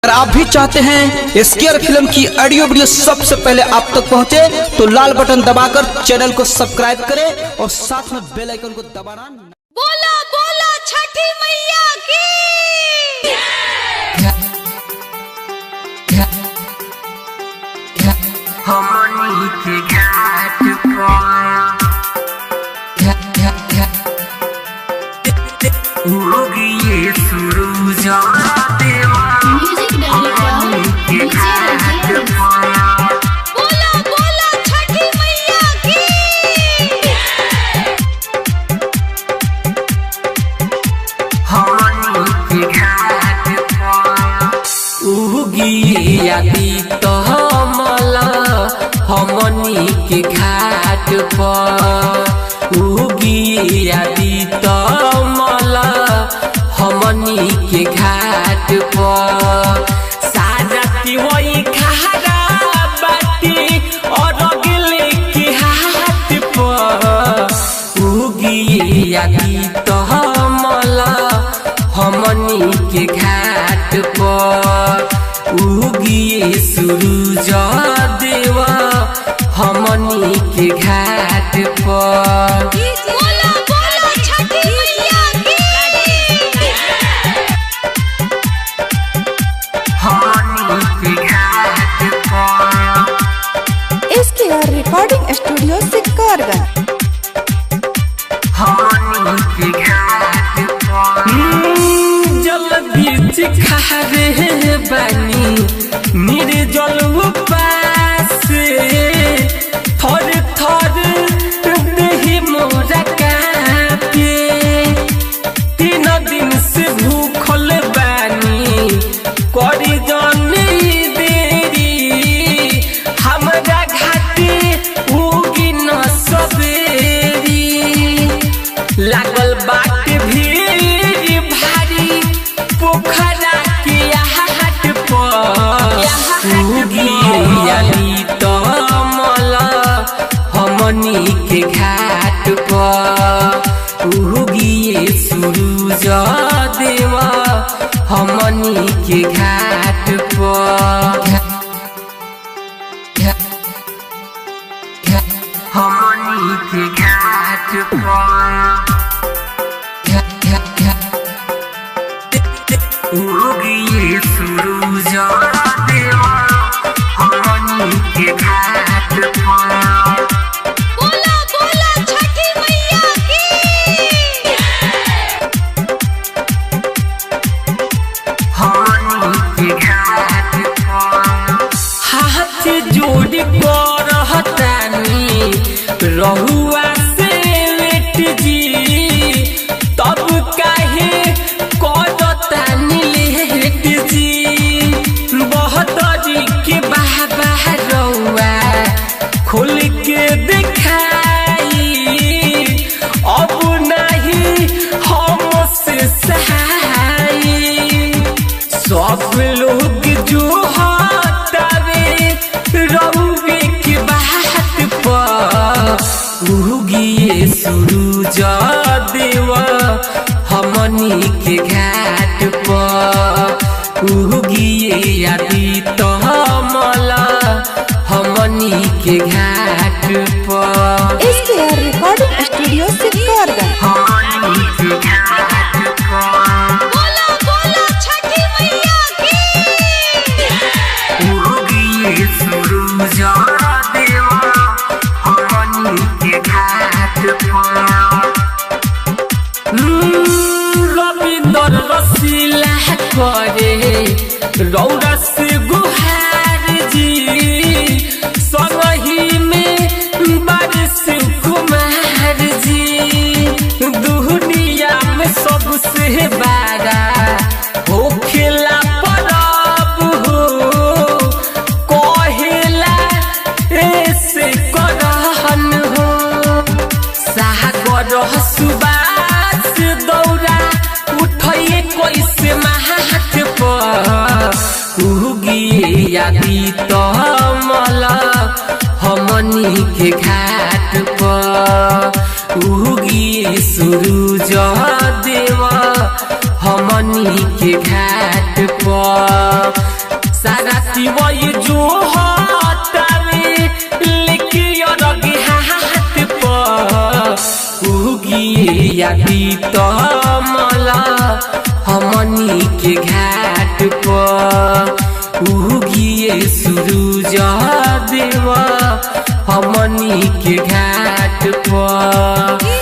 अगर आप भी चाहते हैं स्केयर फिल्म की ऑडियो वीडियो सबसे पहले आप तक पहुंचे तो लाल बटन दबाकर चैनल को सब्सक्राइब करें और साथ में बेल आइकन को दबाना। बोला बोला छठी मैया की। हमनी के घाट पर उगिए सूरज देवा हमनी के घाट पर। बोला बोला छठी मैया की। हमनी के घाट पर उगिए आदित्य मला हमनी के घाट पर उगिए आदित्य मला हमनी के घाट पर सारा तिवई खारा बाटी और अगले के हाथ पर उगिए आदित्य मला हमनी के घाट पर उगिए सूरज देवा हमनी के घाट पर। बोला बोला छठी मैया की। हमनी के घाट पर SKR रिकॉर्डिंग स्टूडियो सिकारगंज। हमनी के घाट पर जल बीच खारे बानी निर्जल उपास थर थर देहि मोरा कापे 3 दिन से भूखल बानी करी जानी देरी हमरा घाटे उगी न सबेरी लागल बाट भीड़ भारी पोखरा के हाट पर उगिए आदित्य मला हमनी के घाट पर उगिए सूरज देवा हमनी के घाट पर। हमनी के घाट पर उगिए सूरज देवा हमनी के घाट पर। बोला बोला छठी मैया की। हमनी के घाट पर हाथ जोड़ कर हटानी रहुआ से लेट जी तब काहे करतानी लेट जी बहदरी के बाबा रहुआ खोल के दिखाई अब नहीं हमसे सहाई सब लोग जो हटावे रहुए के बात पर उगिए सूरज देवा हमनी के घाट पर उगिए आदित्य मला हमनी के घाट पर। SKR recording studio Sikarganj. हमनी के घाट पर बोला बोला छठी मैया की। उगिए सूरज देवा हमनी के घाट पर रविंदर रसीला करे रौरा से गुहार जी संगही में बारिश कुमार जी दुनिया में सबसे बड़ा हो खेला परब हो कहेला ऐसे करहन हो सागर सुबास दौरा उठिए कैसे माथ पर उगिए आदित्य मला हमनी के घाट पर उगिए सूरज देवा हमनी के घाट पर। शिवय जो हतावे लेके अरगे हाथ पर उगिए यादी तो मला हमनी के घाट पर उगिए सूरज देवा हमनी के घाट पर